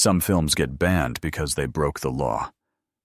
Some films get banned because they broke the law.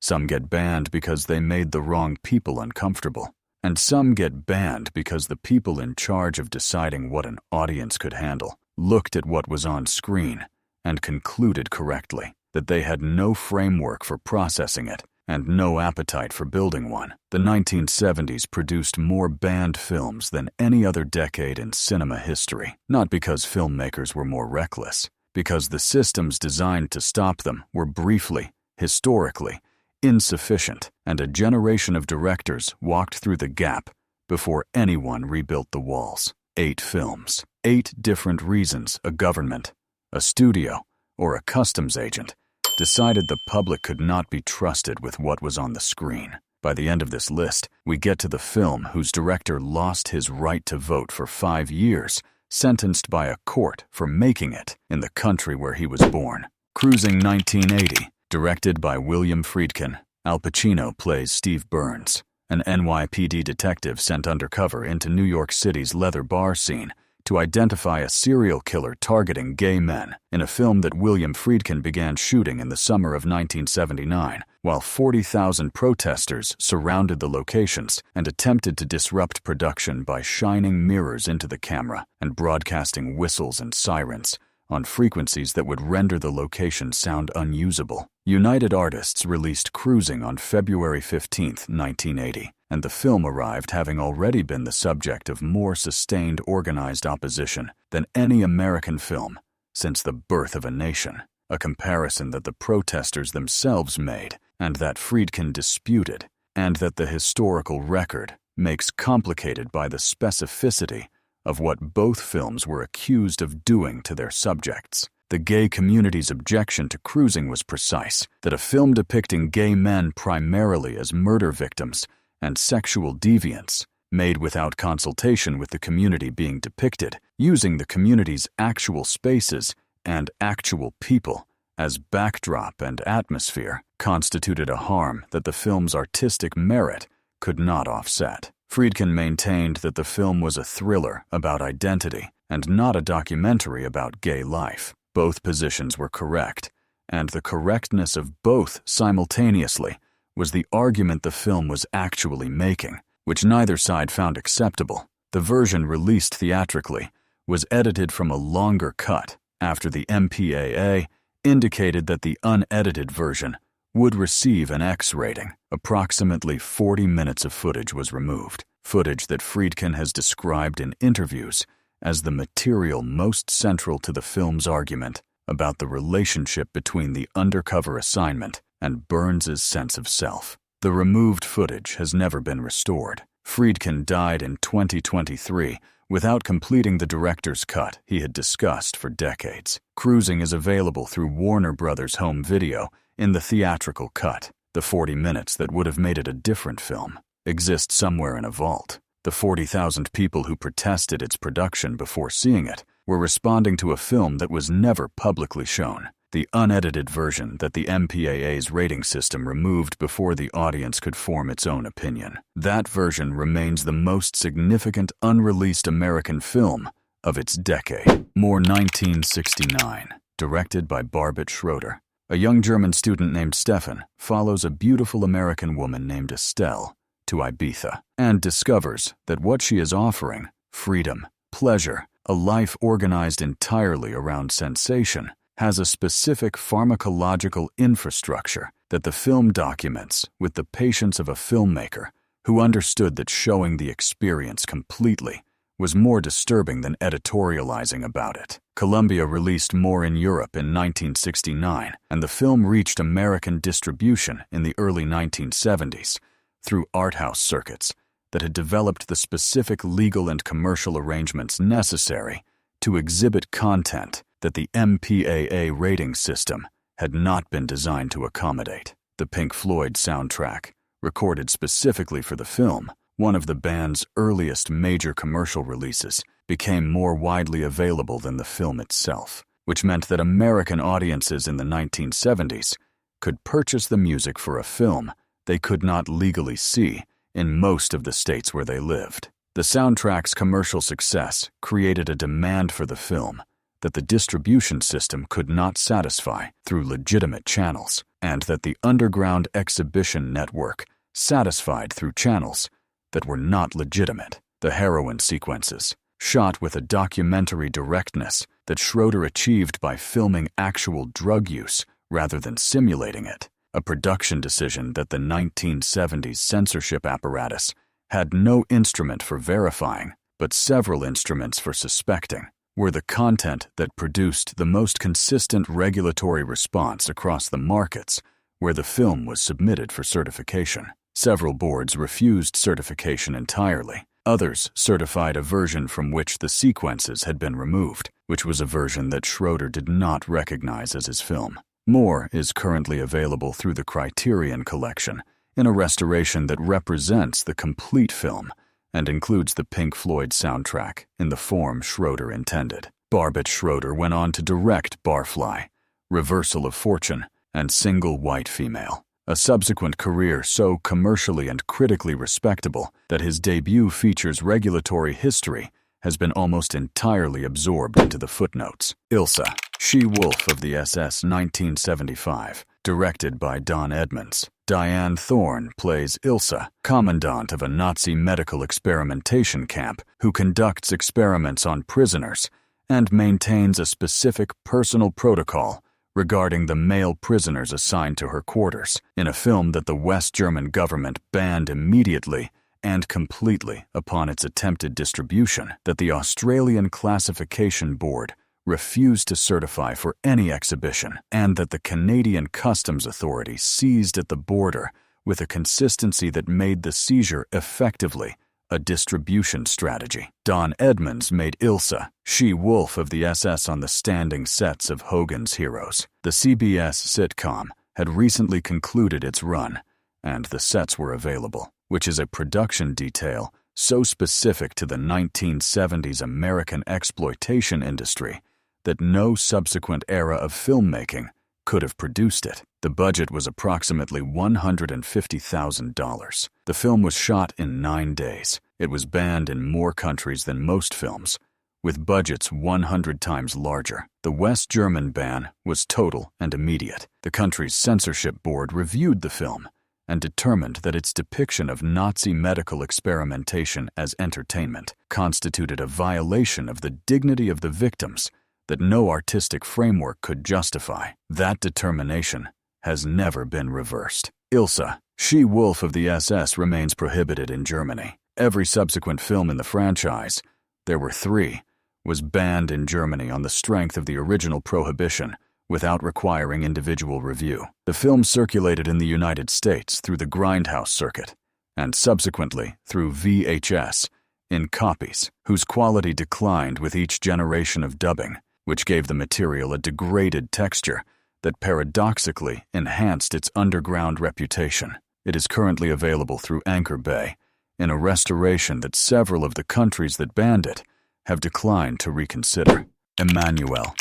Some get banned because they made the wrong people uncomfortable. And some get banned because the people in charge of deciding what an audience could handle looked at what was on screen and concluded correctly that they had no framework for processing it and no appetite for building one. The 1970s produced more banned films than any other decade in cinema history, not because filmmakers were more reckless, because the systems designed to stop them were briefly, historically, insufficient, and a generation of directors walked through the gap before anyone rebuilt the walls. 8 films, 8 different reasons a government, a studio, or a customs agent decided the public could not be trusted with what was on the screen. By the end of this list, we get to the film whose director lost his right to vote for 5 years, sentenced by a court for making it in the country where he was born. Cruising 1980, directed by William Friedkin. Al Pacino plays Steve Burns, an NYPD detective sent undercover into New York City's leather bar scene to identify a serial killer targeting gay men in a film that William Friedkin began shooting in the summer of 1979, while 40,000 protesters surrounded the locations and attempted to disrupt production by shining mirrors into the camera and broadcasting whistles and sirens on frequencies that would render the location sound unusable. United Artists released Cruising on February 15, 1980, and the film arrived having already been the subject of more sustained organized opposition than any American film since the birth of a nation, a comparison that the protesters themselves made and that Friedkin disputed, and that the historical record makes complicated by the specificity of what both films were accused of doing to their subjects. The gay community's objection to Cruising was precise, that a film depicting gay men primarily as murder victims and sexual deviants, made without consultation with the community being depicted, using the community's actual spaces and actual people as backdrop and atmosphere, constituted a harm that the film's artistic merit could not offset. Friedkin maintained that the film was a thriller about identity and not a documentary about gay life. Both positions were correct, and the correctness of both simultaneously was the argument the film was actually making, which neither side found acceptable. The version released theatrically was edited from a longer cut after the MPAA indicated that the unedited version would receive an X rating. Approximately 40 minutes of footage was removed, footage that Friedkin has described in interviews as the material most central to the film's argument about the relationship between the undercover assignment and Burns's sense of self. The removed footage has never been restored. Friedkin died in 2023 without completing the director's cut he had discussed for decades. Cruising is available through Warner Brothers Home Video in the theatrical cut. The 40 minutes that would have made it a different film exist somewhere in a vault. The 40,000 people who protested its production before seeing it were responding to a film that was never publicly shown. The unedited version that the MPAA's rating system removed before the audience could form its own opinion. That version remains the most significant unreleased American film of its decade. More 1969, directed by Barbet Schroeder. A young German student named Stefan follows a beautiful American woman named Estelle to Ibiza and discovers that what she is offering, freedom, pleasure, a life organized entirely around sensation, has a specific pharmacological infrastructure that the film documents with the patience of a filmmaker who understood that showing the experience completely was more disturbing than editorializing about it. Columbia released More in Europe in 1969, and the film reached American distribution in the early 1970s through art house circuits that had developed the specific legal and commercial arrangements necessary to exhibit content that the MPAA rating system had not been designed to accommodate. The Pink Floyd soundtrack, recorded specifically for the film, one of the band's earliest major commercial releases, became more widely available than the film itself, which meant that American audiences in the 1970s could purchase the music for a film they could not legally see in most of the states where they lived. The soundtrack's commercial success created a demand for the film, that the distribution system could not satisfy through legitimate channels, and that the underground exhibition network satisfied through channels that were not legitimate. The heroin sequences, shot with a documentary directness that Schroeder achieved by filming actual drug use rather than simulating it, a production decision that the 1970s censorship apparatus had no instrument for verifying, but several instruments for suspecting, were the content that produced the most consistent regulatory response across the markets where the film was submitted for certification. Several boards refused certification entirely. Others certified a version from which the sequences had been removed, which was a version that Schroeder did not recognize as his film. More is currently available through the Criterion Collection in a restoration that represents the complete film and includes the Pink Floyd soundtrack in the form Schroeder intended. Barbet Schroeder went on to direct Barfly, Reversal of Fortune, and Single White Female, a subsequent career so commercially and critically respectable that his debut features regulatory history has been almost entirely absorbed into the footnotes. Ilsa She Wolf of the SS 1975, directed by Don Edmonds. Diane Thorne plays Ilsa, commandant of a Nazi medical experimentation camp who conducts experiments on prisoners and maintains a specific personal protocol regarding the male prisoners assigned to her quarters, in a film that the West German government banned immediately and completely upon its attempted distribution, that the Australian Classification Board refused to certify for any exhibition, and that the Canadian Customs Authority seized at the border with a consistency that made the seizure effectively a distribution strategy. Don Edmonds made Ilsa She Wolf of the SS on the standing sets of Hogan's Heroes. The CBS sitcom had recently concluded its run, and the sets were available, which is a production detail so specific to the 1970s American exploitation industry that no subsequent era of filmmaking could have produced it. The budget was approximately $150,000. The film was shot in 9 days. It was banned in more countries than most films, with budgets 100 times larger. The West German ban was total and immediate. The country's censorship board reviewed the film and determined that its depiction of Nazi medical experimentation as entertainment constituted a violation of the dignity of the victims that no artistic framework could justify. That determination has never been reversed. Ilsa She Wolf of the SS remains prohibited in Germany. Every subsequent film in the franchise, there were 3, was banned in Germany on the strength of the original prohibition without requiring individual review. The film circulated in the United States through the Grindhouse circuit, and subsequently through VHS, in copies whose quality declined with each generation of dubbing, which gave the material a degraded texture that paradoxically enhanced its underground reputation. It is currently available through Anchor Bay, in a restoration that several of the countries that banned it have declined to reconsider. Emmanuelle,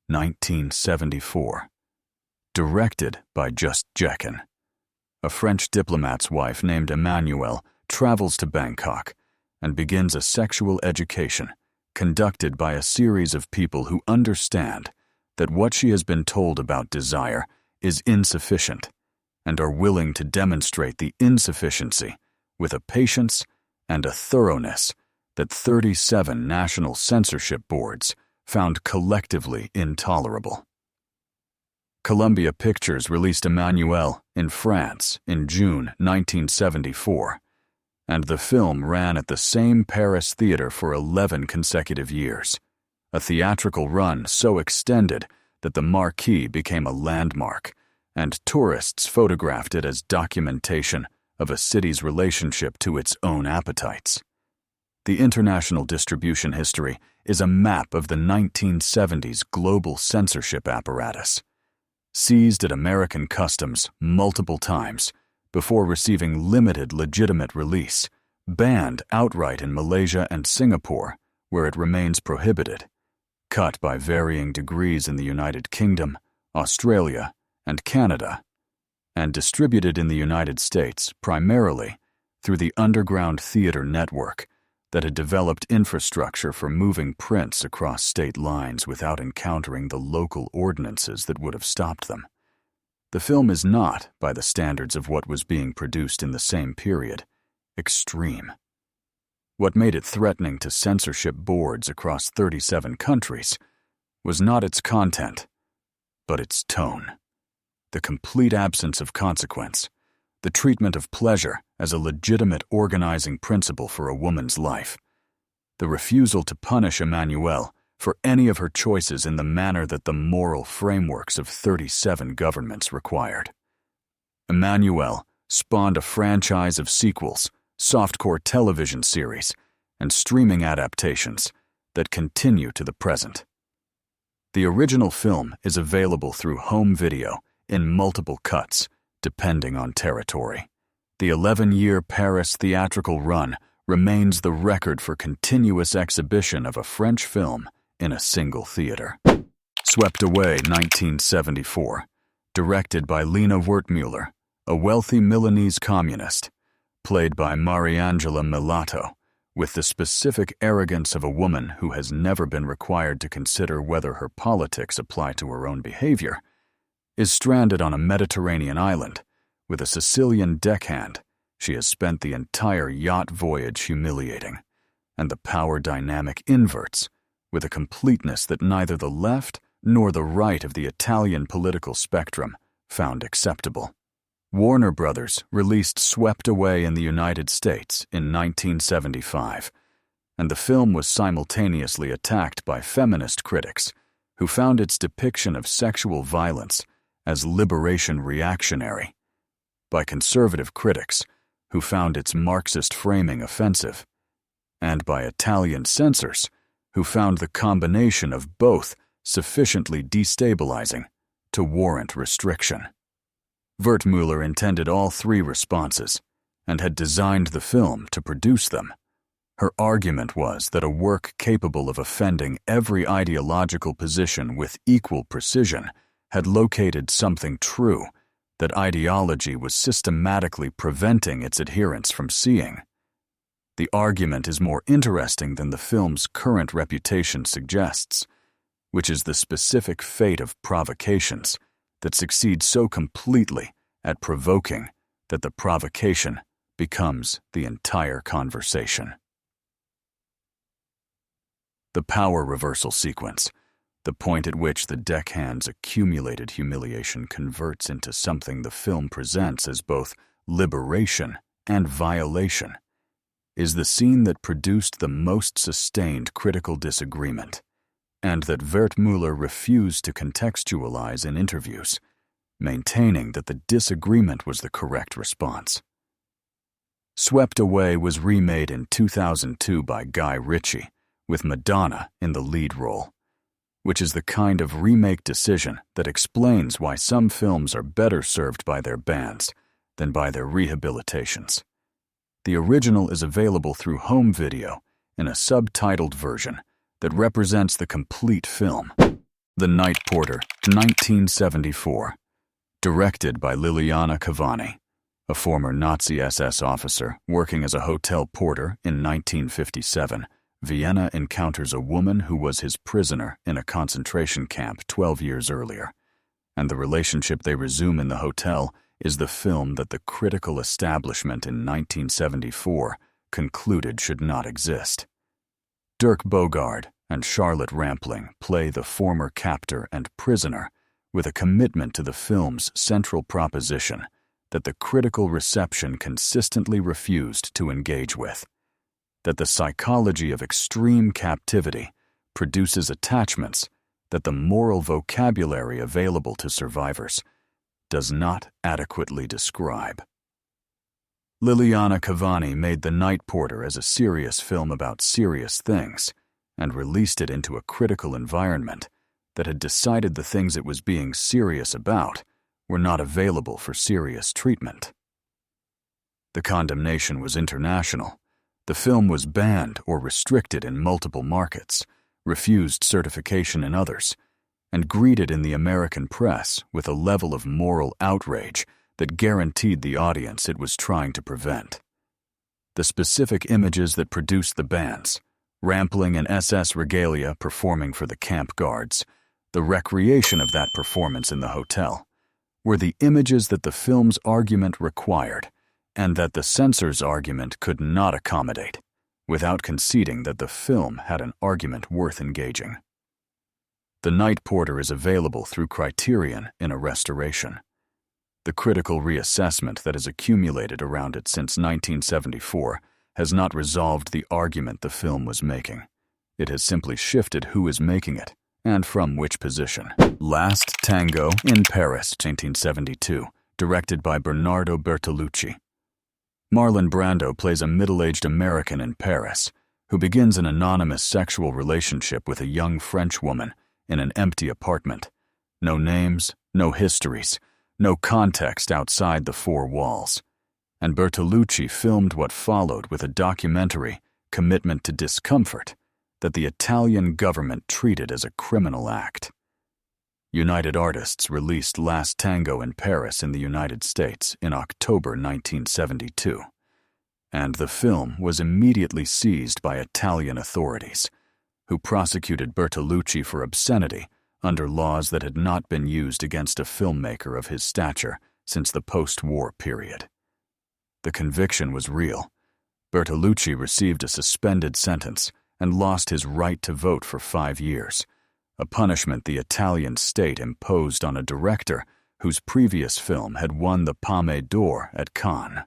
1974. Directed by Just Jekin. A French diplomat's wife named Emmanuelle travels to Bangkok and begins a sexual education conducted by a series of people who understand that what she has been told about desire is insufficient and are willing to demonstrate the insufficiency with a patience and a thoroughness that 37 national censorship boards found collectively intolerable. Columbia Pictures released Emmanuelle in France in June 1974, and the film ran at the same Paris theater for 11 consecutive years, a theatrical run so extended that the marquee became a landmark, and tourists photographed it as documentation of a city's relationship to its own appetites. The international distribution history is a map of the 1970s global censorship apparatus, seized at American customs multiple times before receiving limited legitimate release, banned outright in Malaysia and Singapore, where it remains prohibited, cut by varying degrees in the United Kingdom, Australia, and Canada, and distributed in the United States primarily through the Underground Theater Network, that had developed infrastructure for moving prints across state lines without encountering the local ordinances that would have stopped them. The film is not, by the standards of what was being produced in the same period, extreme. What made it threatening to censorship boards across 37 countries was not its content, but its tone. The complete absence of consequence, the treatment of pleasure as a legitimate organizing principle for a woman's life, the refusal to punish Emmanuelle for any of her choices in the manner that the moral frameworks of 37 governments required. Emmanuelle spawned a franchise of sequels, softcore television series, and streaming adaptations that continue to the present. The original film is available through home video in multiple cuts, depending on territory. The 11-year Paris theatrical run remains the record for continuous exhibition of a French film in a single theater. Swept Away, 1974, directed by Lena Wertmuller, a wealthy Milanese communist, played by Mariangela Milato, with the specific arrogance of a woman who has never been required to consider whether her politics apply to her own behavior, is stranded on a Mediterranean island with a Sicilian deckhand she has spent the entire yacht voyage humiliating, and the power dynamic inverts with a completeness that neither the left nor the right of the Italian political spectrum found acceptable. Warner Brothers released Swept Away in the United States in 1975, and the film was simultaneously attacked by feminist critics who found its depiction of sexual violence as liberation reactionary, by conservative critics who found its Marxist framing offensive, and by Italian censors who found the combination of both sufficiently destabilizing to warrant restriction. Wertmuller intended all three responses and had designed the film to produce them. Her argument was that a work capable of offending every ideological position with equal precision had located something true that ideology was systematically preventing its adherents from seeing. The argument is more interesting than the film's current reputation suggests, which is the specific fate of provocations that succeed so completely at provoking that the provocation becomes the entire conversation. The power reversal sequence, the point at which the deckhand's accumulated humiliation converts into something the film presents as both liberation and violation, is the scene that produced the most sustained critical disagreement, and that Wertmuller refused to contextualize in interviews, maintaining that the disagreement was the correct response. Swept Away was remade in 2002 by Guy Ritchie, with Madonna in the lead role, which is the kind of remake decision that explains why some films are better served by their bans than by their rehabilitations. The original is available through home video in a subtitled version that represents the complete film. The Night Porter, 1974, directed by Liliana Cavani, a former Nazi SS officer working as a hotel porter in 1957. Vienna encounters a woman who was his prisoner in a concentration camp 12 years earlier, and the relationship they resume in the hotel is the film that the critical establishment in 1974 concluded should not exist. Dirk Bogarde and Charlotte Rampling play the former captor and prisoner with a commitment to the film's central proposition that the critical reception consistently refused to engage with, that the psychology of extreme captivity produces attachments that the moral vocabulary available to survivors does not adequately describe. Liliana Cavani made The Night Porter as a serious film about serious things and released it into a critical environment that had decided the things it was being serious about were not available for serious treatment. The condemnation was international. The film was banned or restricted in multiple markets, refused certification in others, and greeted in the American press with a level of moral outrage that guaranteed the audience it was trying to prevent. the specific images that produced the bans, rampling in SS regalia performing for the camp guards, the recreation of that performance in the hotel, were the images that the film's argument required and that the censor's argument could not accommodate, without conceding that the film had an argument worth engaging. The Night Porter is available through Criterion in a restoration. The critical reassessment that has accumulated around it since 1974 has not resolved the argument the film was making. It has simply shifted who is making it and from which position. Last Tango in Paris, 1972, directed by Bernardo Bertolucci. Marlon Brando plays a middle-aged American in Paris who begins an anonymous sexual relationship with a young French woman in an empty apartment. No names, no histories, no context outside the four walls. And Bertolucci filmed what followed with a documentary commitment to discomfort that the Italian government treated as a criminal act. United Artists released Last Tango in Paris in the United States in October 1972, and the film was immediately seized by Italian authorities, who prosecuted Bertolucci for obscenity under laws that had not been used against a filmmaker of his stature since the post-war period. The conviction was real. Bertolucci received a suspended sentence and lost his right to vote for 5 years, a punishment the Italian state imposed on a director whose previous film had won the Palme d'Or at Cannes.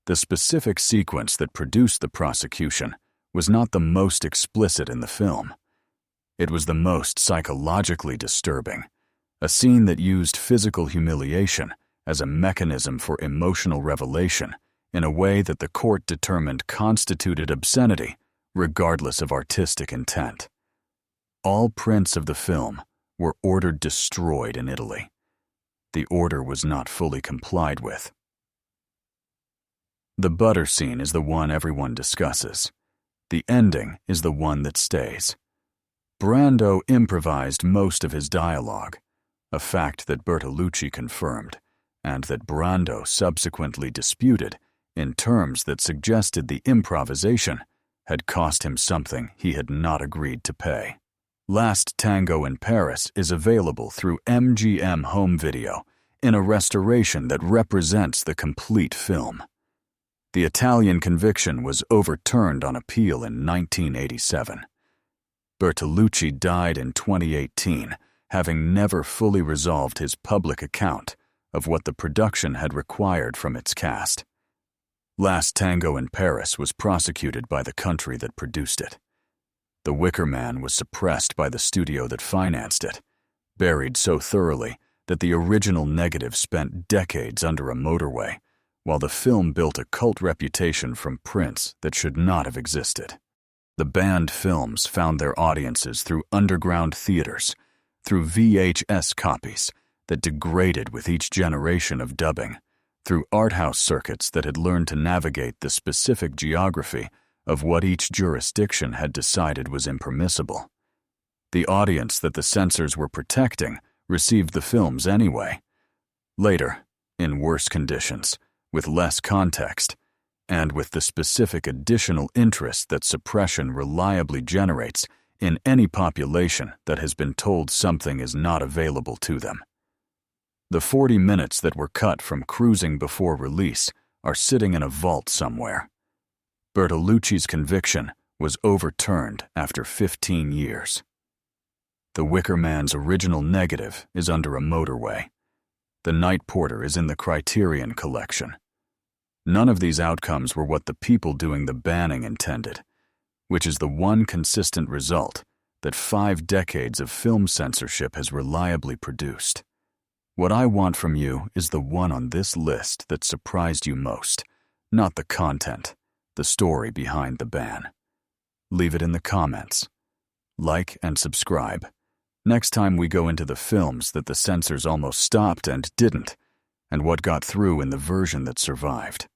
The specific sequence that produced the prosecution was not the most explicit in the film. It was the most psychologically disturbing, a scene that used physical humiliation as a mechanism for emotional revelation in a way that the court determined constituted obscenity, regardless of artistic intent. All prints of the film were ordered destroyed in Italy. The order was not fully complied with. The butter scene is the one everyone discusses. The ending is the one that stays. Brando improvised most of his dialogue, a fact that Bertolucci confirmed, and that Brando subsequently disputed in terms that suggested the improvisation had cost him something he had not agreed to pay. Last Tango in Paris is available through MGM Home Video in a restoration that represents the complete film. The Italian conviction was overturned on appeal in 1987. Bertolucci died in 2018, having never fully resolved his public account of what the production had required from its cast. Last Tango in Paris was prosecuted by the country that produced it. The Wicker Man was suppressed by the studio that financed it, buried so thoroughly that the original negative spent decades under a motorway, while the film built a cult reputation from prints that should not have existed. The banned films found their audiences through underground theaters, through VHS copies that degraded with each generation of dubbing, through art house circuits that had learned to navigate the specific geography of what each jurisdiction had decided was impermissible. The audience that the censors were protecting received the films anyway. Later, in worse conditions, with less context, and with the specific additional interest that suppression reliably generates in any population that has been told something is not available to them. The 40 minutes that were cut from Cruising before release are sitting in a vault somewhere. Bertolucci's conviction was overturned after 15 years. The Wicker Man's original negative is under a motorway. The Night Porter is in the Criterion collection. None of these outcomes were what the people doing the banning intended, which is the one consistent result that 5 decades of film censorship has reliably produced. What I want from you is the one on this list that surprised you most, not the content, the story behind the ban. Leave it in the comments. Like and subscribe. Next time we go into the films that the censors almost stopped and didn't, and what got through in the version that survived.